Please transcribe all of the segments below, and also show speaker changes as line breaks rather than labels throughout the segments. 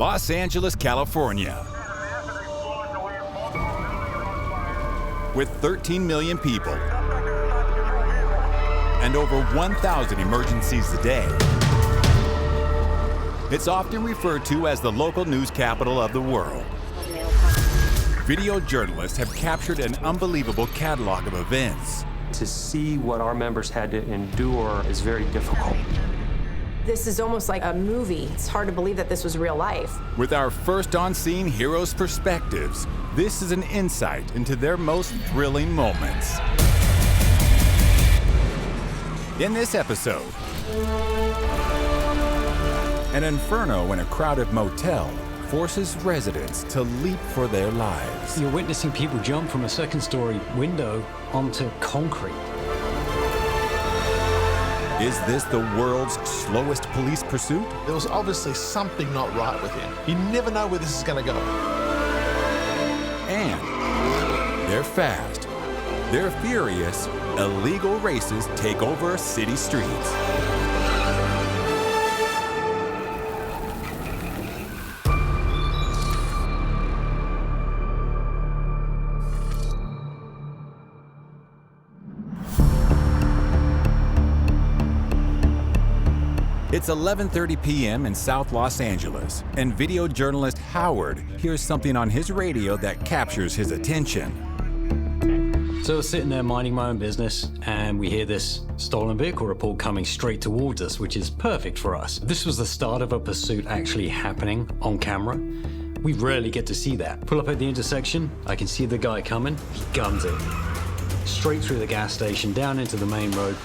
Los Angeles, California. With 13 million people and over 1,000 emergencies a day, it's often referred to as the local news capital of the world. Video journalists have captured an unbelievable catalog of events.
To see what our members had to endure is very difficult.
This is almost like a movie. It's hard to believe that this was real life.
With our first on-scene heroes' perspectives, this is an insight into their most thrilling moments. In this episode, an inferno in a crowded motel forces residents to leap for their lives.
You're witnessing people jump from a second-story window onto concrete.
Is this the world's slowest police pursuit?
There was obviously something not right with him. You never know where this is going to go.
And they're fast, they're furious. Illegal races take over city streets. It's 11:30 p.m. in South Los Angeles, and video journalist Howard hears something on his radio that captures his attention.
So we're sitting there minding my own business, and we hear this stolen vehicle report coming straight towards us, which is perfect for us. This was the start of a pursuit actually happening on camera. We rarely get to see that. Pull up at the intersection, I can see the guy coming, he guns it. Straight through the gas station, down into the main road.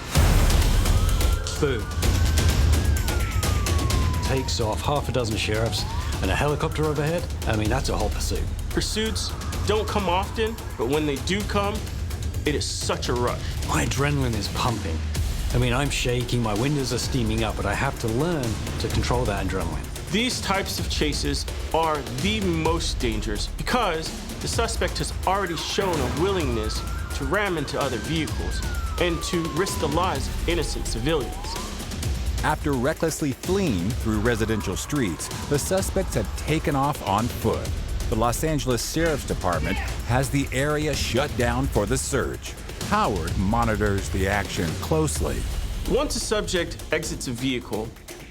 Boom. Takes off, half a dozen sheriffs, and a helicopter overhead. I mean, that's a whole pursuit.
Pursuits don't come often, but when they do come, it is such a rush.
My adrenaline is pumping. I mean, I'm shaking, my windows are steaming up, but I have to learn to control that adrenaline.
These types of chases are the most dangerous because the suspect has already shown a willingness to ram into other vehicles and to risk the lives of innocent civilians.
After recklessly fleeing through residential streets, the suspects had taken off on foot. The Los Angeles Sheriff's Department has the area shut down for the search. Howard monitors the action closely.
Once a subject exits a vehicle,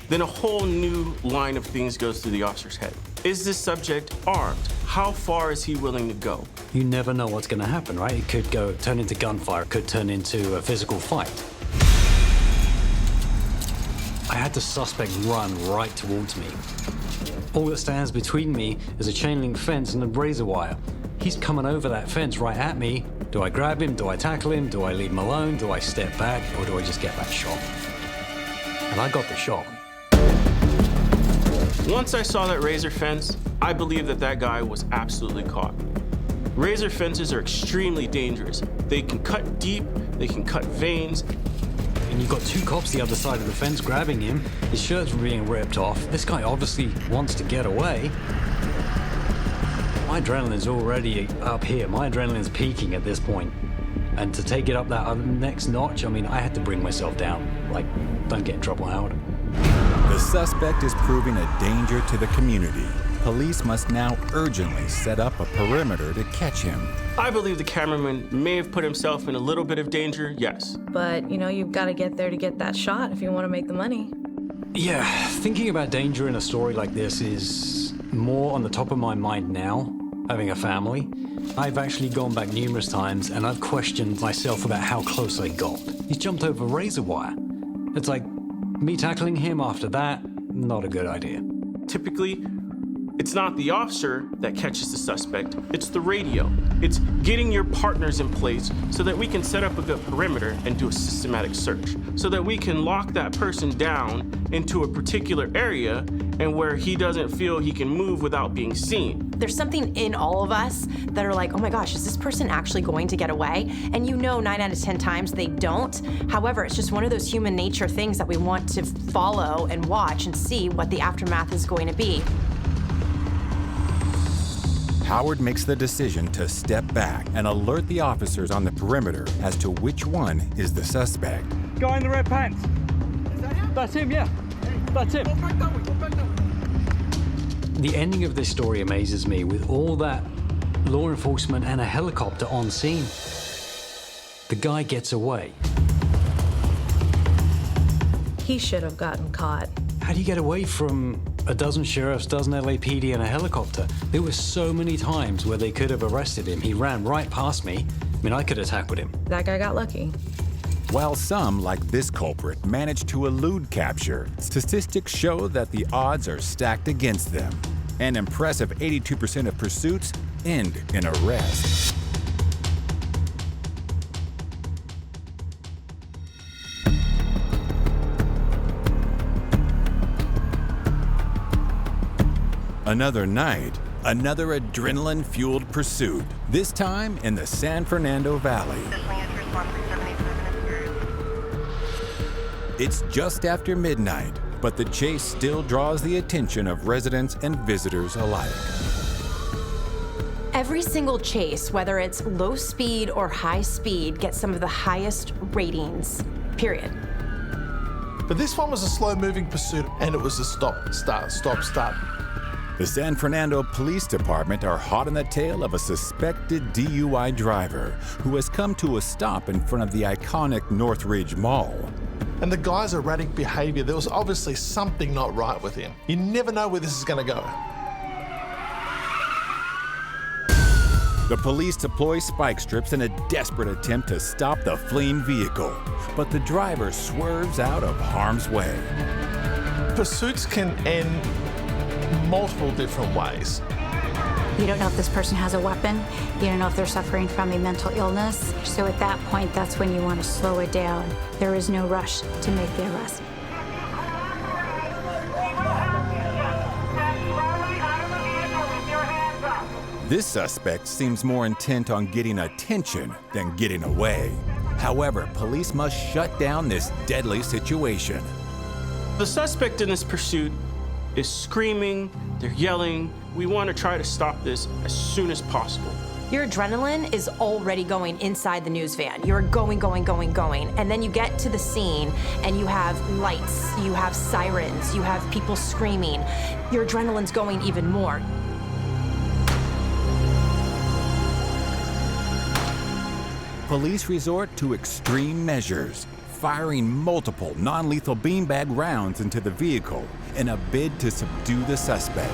then a whole new line of things goes through the officer's head. Is this subject armed? How far is he willing to go?
You never know what's going to happen, right? It could turn into gunfire, it could turn into a physical fight. I had the suspect run right towards me. All that stands between me is a chain link fence and a razor wire. He's coming over that fence right at me. Do I grab him? Do I tackle him? Do I leave him alone? Do I step back? Or do I just get that shot? And I got the shot.
Once I saw that razor fence, I believed that that guy was absolutely caught. Razor fences are extremely dangerous. They can cut deep, they can cut veins.
And you've got two cops the other side of the fence grabbing him. His shirt's being ripped off. This guy obviously wants to get away. My adrenaline's already up here. My adrenaline's peaking at this point. And to take it up that next notch, I mean, I had to bring myself down. Like, don't get in trouble, Howard.
The suspect is proving a danger to the community. Police must now urgently set up a perimeter to catch him.
I believe the cameraman may have put himself in a little bit of danger, yes.
But, you know, you've got to get there to get that shot if you want to make the money.
Yeah, thinking about danger in a story like this is more on the top of my mind now, having a family. I've actually gone back numerous times and I've questioned myself about how close I got. He jumped over razor wire. It's like, me tackling him after that, not a good idea.
Typically, it's not the officer that catches the suspect, it's the radio. It's getting your partners in place so that we can set up a good perimeter and do a systematic search, so that we can lock that person down into a particular area and where he doesn't feel he can move without being seen.
There's something in all of us that are like, oh my gosh, is this person actually going to get away? And you know 9 out of 10 times they don't. However, it's just one of those human nature things that we want to follow and watch and see what the aftermath is going to be.
Howard makes the decision to step back and alert the officers on the perimeter as to which one is the suspect.
Guy in the red pants. Is that him? That's him, yeah. That's him.
Go back that way, go back that way.
The ending of this story amazes me. With all that law enforcement and a helicopter on scene, the guy gets away.
He should have gotten caught.
How do you get away from a dozen sheriffs, dozen LAPD, and a helicopter? There were so many times where they could have arrested him. He ran right past me. I mean, I could have tackled him.
That guy got lucky.
While some, like this culprit, managed to elude capture, statistics show that the odds are stacked against them. An impressive 82% of pursuits end in arrest. Another night, another adrenaline-fueled pursuit, this time in the San Fernando Valley. It's just after midnight, but the chase still draws the attention of residents and visitors alike.
Every single chase, whether it's low speed or high speed, gets some of the highest ratings, period.
But this one was a slow-moving pursuit, and it was a stop, start, stop, start.
The San Fernando Police Department are hot on the tail of a suspected DUI driver who has come to a stop in front of the iconic Northridge Mall.
And the guy's erratic behavior, there was obviously something not right with him. You never know where this is going to go.
The police deploy spike strips in a desperate attempt to stop the fleeing vehicle, but the driver swerves out of harm's way.
Pursuits can end multiple different ways.
You don't know if this person has a weapon. You don't know if they're suffering from a mental illness. So at that point, that's when you want to slow it down. There is no rush to make the arrest.
This suspect seems more intent on getting attention than getting away. However, police must shut down this deadly situation.
The suspect in this pursuit is screaming, they're yelling. We want to try to stop this as soon as possible.
Your adrenaline is already going inside the news van. You're going. And then you get to the scene and you have lights, you have sirens, you have people screaming. Your adrenaline's going even more.
Police resort to extreme measures, firing multiple non-lethal beanbag rounds into the vehicle in a bid to subdue the suspect.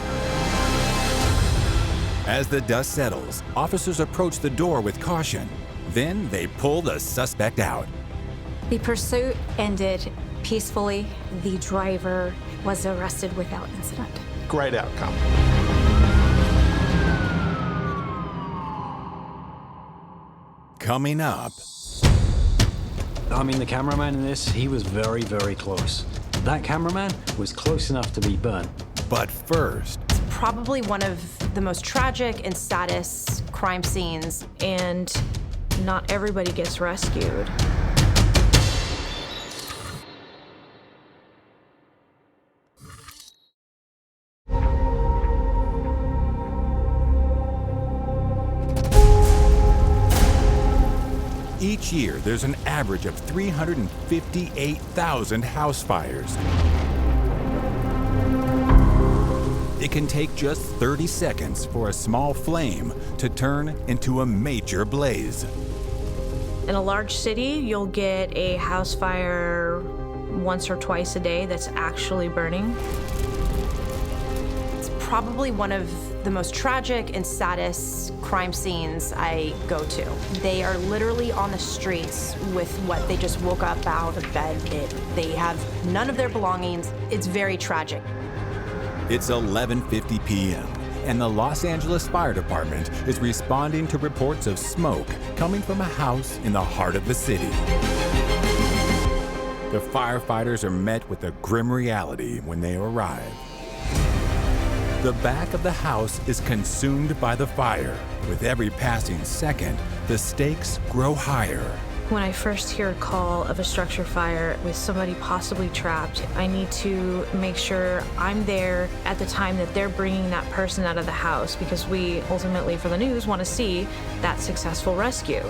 As the dust settles, officers approach the door with caution. Then they pull the suspect out.
The pursuit ended peacefully. The driver was arrested without incident.
Great outcome.
Coming up,
I mean, the cameraman in this, he was very, very close. That cameraman was close enough to be burnt.
but first,
Probably one of the most tragic and saddest crime scenes.
And not everybody gets rescued.
each year there's an average of 358,000 house fires. It can take just 30 seconds for a small flame to turn into a major blaze.
In a large city, you'll get a house fire once or twice a day that's actually burning.
It's probably one of the most tragic and saddest crime scenes I go to. They are literally on the streets with what they just woke up out of bed in. They have none of their belongings. It's very tragic.
It's 11:50 p.m., and the Los Angeles Fire Department is responding to reports of smoke coming from a house in the heart of the city. The firefighters are met with a grim reality when they arrive. The back of the house is consumed by the fire. With every passing second, the stakes grow higher.
When I first hear a call of a structure fire with somebody possibly trapped, I need to make sure I'm there at the time that they're bringing that person out of the house, because we ultimately, for the news, want to see that successful rescue.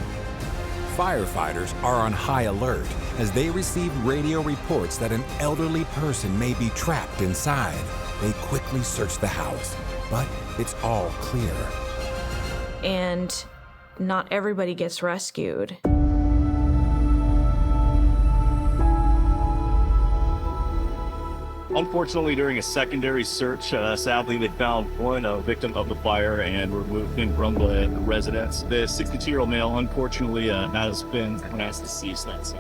Firefighters are on high alert as they receive radio reports that an elderly person may be trapped inside. They quickly search the house, but it's all clear.
And not everybody gets rescued.
Unfortunately, during a secondary search, sadly, they found one victim of the fire and removed him from the residence. The 62-year-old male, unfortunately, has been pronounced deceased that scene.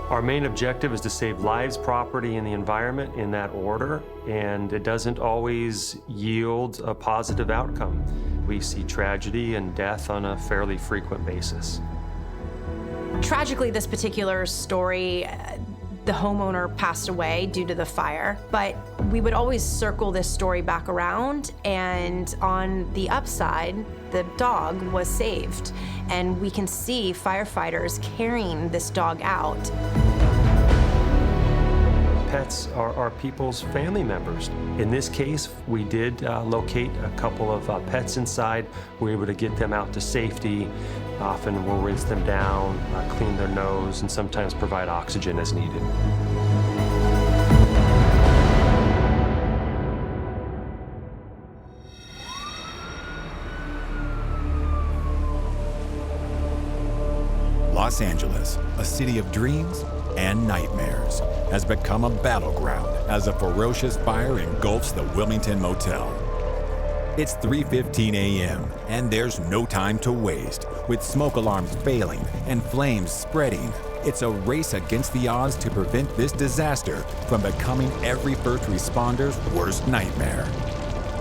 Our main objective is to save lives, property, and the environment in that order, and it doesn't always yield a positive outcome. We see tragedy and death on a fairly frequent basis.
Tragically, this particular story, the homeowner passed away due to the fire, but we would always circle this story back around, and on the upside, the dog was saved. And we can see firefighters carrying this dog out.
Pets are people's family members. In this case, we did locate a couple of pets inside. We were able to get them out to safety. Often we'll rinse them down, clean their nose, and sometimes provide oxygen as needed.
Los Angeles, a city of dreams and nightmares, has become a battleground as a ferocious fire engulfs the Wilmington Motel. It's 3:15 a.m., and there's no time to waste. With smoke alarms failing and flames spreading, it's a race against the odds to prevent this disaster from becoming every first responder's worst nightmare.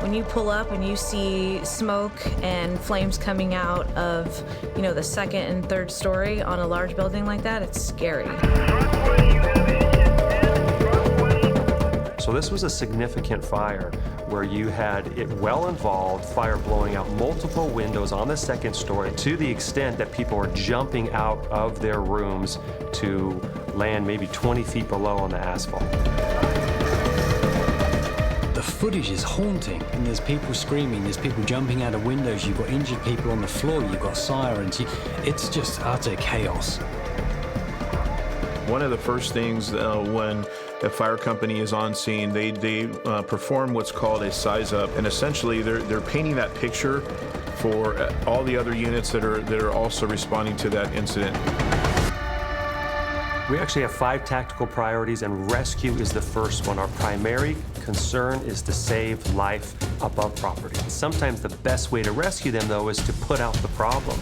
When you pull up and you see smoke and flames coming out of, the second and third story on a large building like that, it's scary.
So this was a significant fire where you had it well involved, fire blowing out multiple windows on the second story to the extent that people were jumping out of their rooms to land maybe 20 feet below on the asphalt.
The footage is haunting, and there's people screaming, there's people jumping out of windows, you've got injured people on the floor, you've got sirens, it's just utter chaos.
One of the first things when a fire company is on scene, they perform what's called a size up, and essentially they're painting that picture for all the other units that are also responding to that incident.
We actually have 5 tactical priorities, and rescue is the first one. Our primary concern is to save life above property. Sometimes the best way to rescue them, though, is to put out the problem.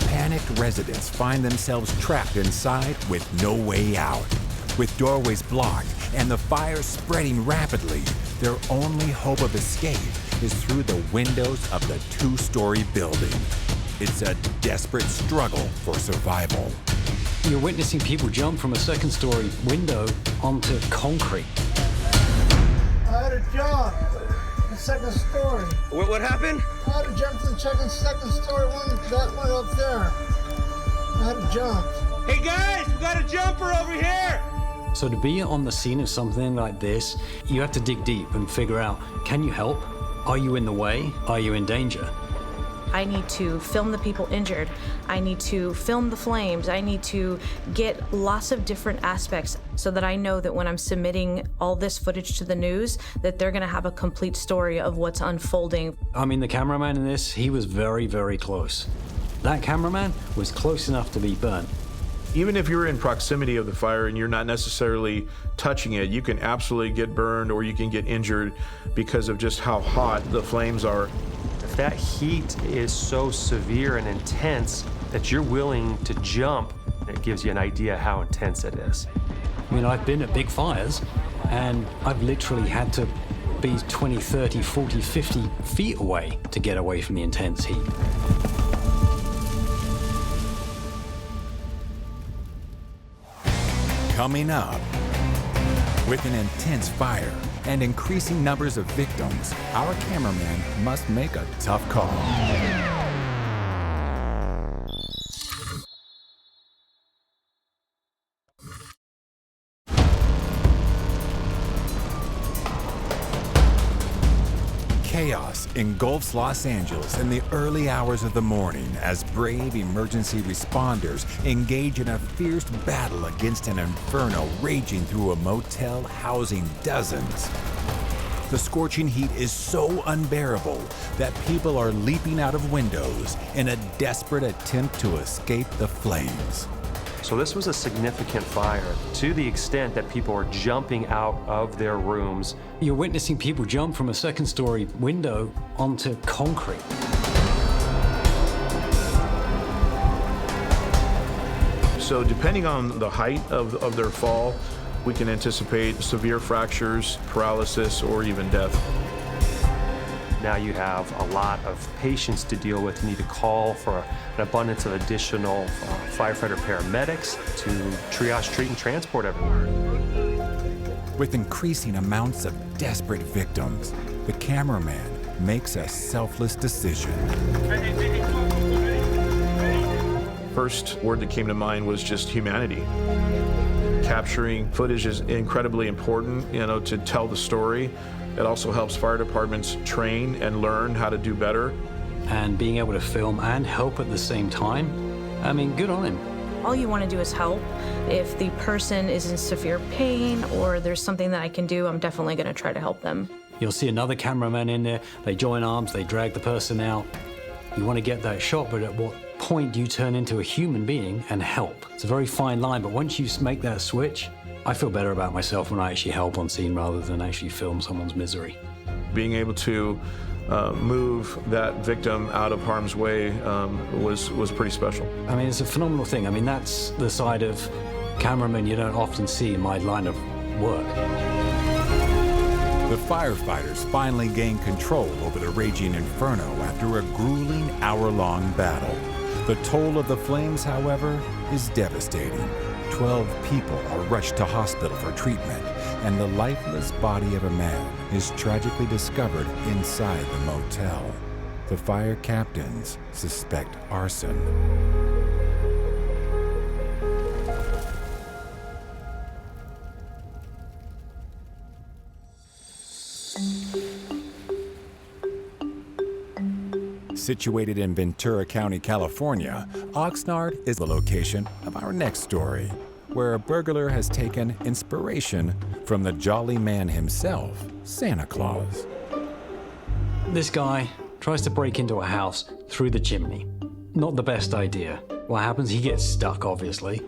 Panicked residents find themselves trapped inside with no way out. With doorways blocked and the fire spreading rapidly, their only hope of escape is through the windows of the 2-story building. It's a desperate struggle for survival.
You're witnessing people jump from a second-story window onto concrete.
I had to jump the second story.
What happened?
I had to jump to the second story, that one up there. I had to jump.
Hey guys, we got a jumper over here!
So to be on the scene of something like this, you have to dig deep and figure out, can you help? Are you in the way? Are you in danger?
I need to film the people injured. I need to film the flames. I need to get lots of different aspects so that I know that when I'm submitting all this footage to the news, that they're gonna have a complete story of what's unfolding.
I mean, the cameraman in this, he was very, very close. That cameraman was close enough to be burnt.
Even if you're in proximity of the fire and you're not necessarily touching it, you can absolutely get burned or you can get injured because of just how hot the flames are.
If that heat is so severe and intense that you're willing to jump, it gives you an idea how intense it is.
I mean, I've been at big fires, and I've literally had to be 20, 30, 40, 50 feet away to get away from the intense heat.
Coming up, with an intense fire and increasing numbers of victims, our cameraman must make a tough call. Chaos engulfs Los Angeles in the early hours of the morning as brave emergency responders engage in a fierce battle against an inferno raging through a motel housing dozens. The scorching heat is so unbearable that people are leaping out of windows in a desperate attempt to escape the flames.
So this was a significant fire to the extent that people are jumping out of their rooms.
You're witnessing people jump from a second-story window onto concrete.
So depending on the height of their fall, we can anticipate severe fractures, paralysis, or even death.
Now you have a lot of patients to deal with. You need to call for an abundance of additional firefighter paramedics to triage, treat, and transport everywhere.
With increasing amounts of desperate victims, the cameraman makes a selfless decision.
First word that came to mind was just humanity. Capturing footage is incredibly important, to tell the story. It also helps fire departments train and learn how to do better.
And being able to film and help at the same time, I mean, good on him.
All you want to do is help. If the person is in severe pain or there's something that I can do, I'm definitely going to try to help them.
You'll see another cameraman in there. They join arms, they drag the person out. You want to get that shot, but at what point do you turn into a human being and help? It's a very fine line, but once you make that switch, I feel better about myself when I actually help on scene rather than actually film someone's misery.
Being able to move that victim out of harm's way was pretty special.
I mean, it's a phenomenal thing. I mean, that's the side of cameramen you don't often see in my line of work.
The firefighters finally gain control over the raging inferno after a grueling hour-long battle. The toll of the flames, however, is devastating. 12 people are rushed to hospital for treatment, and the lifeless body of a man is tragically discovered inside the motel. The fire captains suspect arson. Situated in Ventura County, California, Oxnard is the location of our next story, where a burglar has taken inspiration from the jolly man himself, Santa Claus.
This guy tries to break into a house through the chimney. Not the best idea. What happens? He gets stuck, obviously.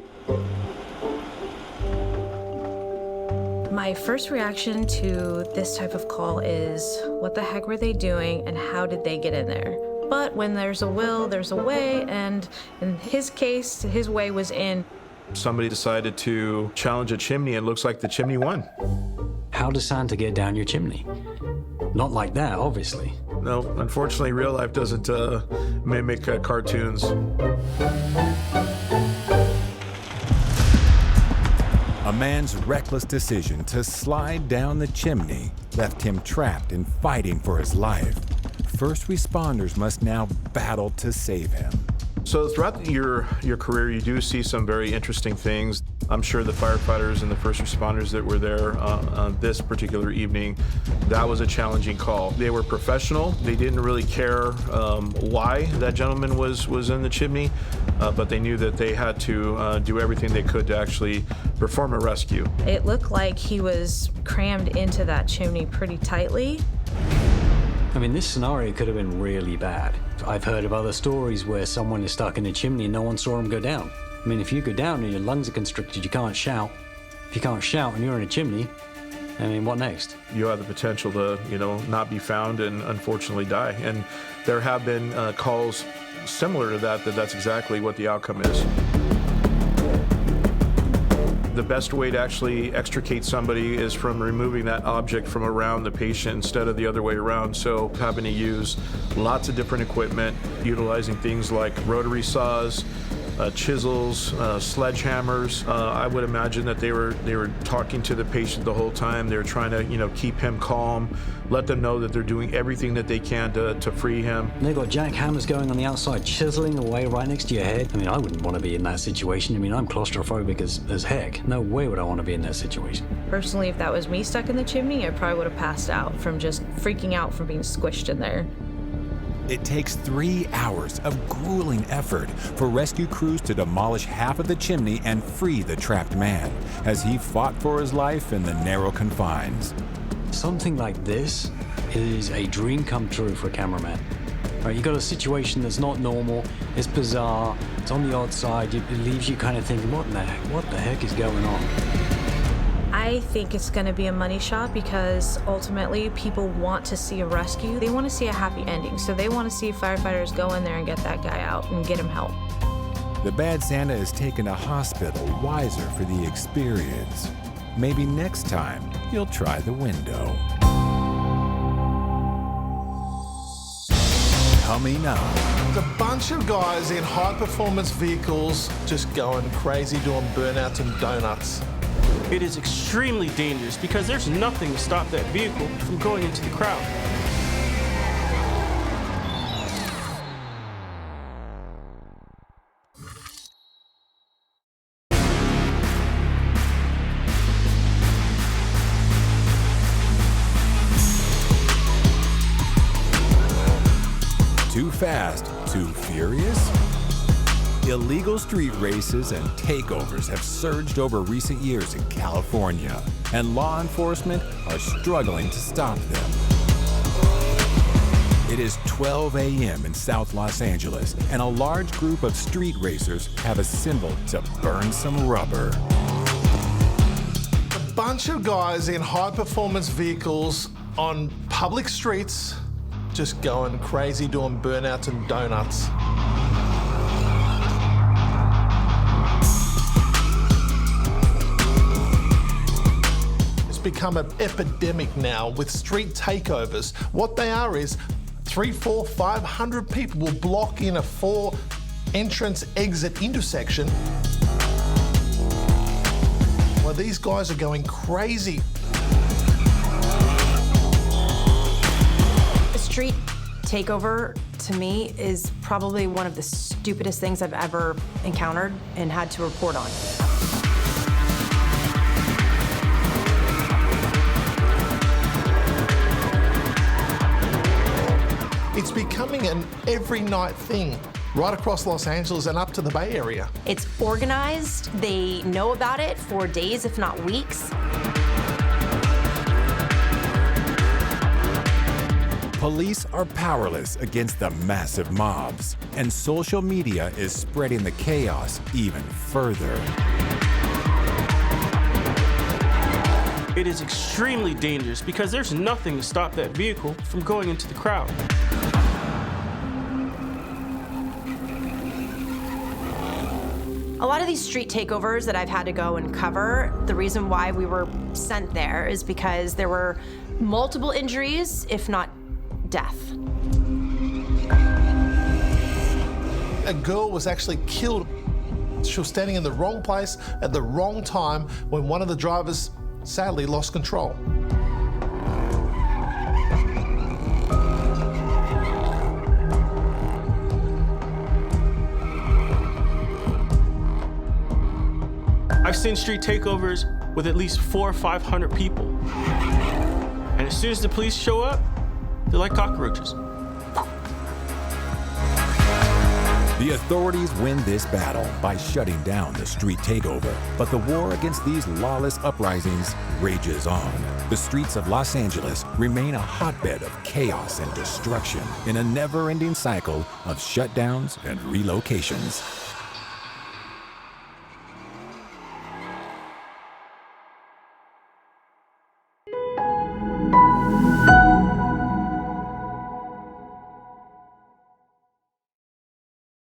My first reaction to this type of call is, what the heck were they doing and how did they get in there? But when there's a will, there's a way, and in his case, his way was in.
Somebody decided to challenge a chimney, and it looks like the chimney won.
How does Santa get down your chimney? Not like that, obviously.
No, unfortunately, real life doesn't mimic cartoons.
A man's reckless decision to slide down the chimney left him trapped and fighting for his life. First responders must now battle to save him.
So throughout your career, you do see some very interesting things. I'm sure the firefighters and the first responders that were there on this particular evening, that was a challenging call. They were professional. They didn't really care why that gentleman was in the chimney, but they knew that they had to do everything they could to actually perform a rescue.
It looked like he was crammed into that chimney pretty tightly.
I mean, this scenario could have been really bad. I've heard of other stories where someone is stuck in a chimney and no one saw him go down. I mean, if you go down and your lungs are constricted, you can't shout. If you can't shout and you're in a chimney, I mean, what next?
You have the potential to, not be found and unfortunately die. And there have been calls similar to that's exactly what the outcome is. The best way to actually extricate somebody is from removing that object from around the patient instead of the other way around. So having to use lots of different equipment, utilizing things like rotary saws, chisels, sledgehammers. I would imagine that they were talking to the patient the whole time. They were trying to, keep him calm, let them know that they're doing everything that they can to free him.
And they've got jackhammers going on the outside, chiseling away right next to your head. I mean, I wouldn't want to be in that situation. I mean, I'm claustrophobic as heck. No way would I want to be in that situation.
Personally, if that was me stuck in the chimney, I probably would have passed out from just freaking out from being squished in there.
It takes 3 hours of grueling effort for rescue crews to demolish half of the chimney and free the trapped man as he fought for his life in the narrow confines.
Something like this is a dream come true for a cameraman. Right, you got a situation that's not normal, it's bizarre, it's on the odd side, it leaves you kind of thinking, what the heck is going on?
I think it's going to be a money shot because ultimately people want to see a rescue. They want to see a happy ending. So they want to see firefighters go in there and get that guy out and get him help.
The bad Santa is taken to hospital wiser for the experience. Maybe next time he'll try the window. Coming up.
There's a bunch of guys in high-performance vehicles just going crazy doing burnouts and donuts.
It is extremely dangerous because there's nothing to stop that vehicle from going into the crowd.
Too fast, too furious? Illegal street races and takeovers have surged over recent years in California, and law enforcement are struggling to stop them. It is 12 a.m. in South Los Angeles, and a large group of street racers have assembled to burn some rubber.
A bunch of guys in high-performance vehicles on public streets just going crazy doing burnouts and donuts. Become an epidemic now with street takeovers. What they are is 300, 400, 500 people will block in a 4 entrance exit intersection. Well, these guys are going crazy.
A street takeover, to me, is probably one of the stupidest things I've ever encountered and had to report on.
It's becoming an every night thing right across Los Angeles and up to the Bay Area.
It's organized. They know about it for days, if not weeks.
Police are powerless against the massive mobs, and social media is spreading the chaos even further.
It is extremely dangerous because there's nothing to stop that vehicle from going into the crowd.
A lot of these street takeovers that I've had to go and cover, the reason why we were sent there is because there were multiple injuries, if not death.
A girl was actually killed. She was standing in the wrong place at the wrong time when one of the drivers sadly lost control.
I've seen street takeovers with at least 400 or 500 people. And as soon as the police show up, they're like cockroaches.
The authorities win this battle by shutting down the street takeover, but the war against these lawless uprisings rages on. The streets of Los Angeles remain a hotbed of chaos and destruction in a never-ending cycle of shutdowns and relocations.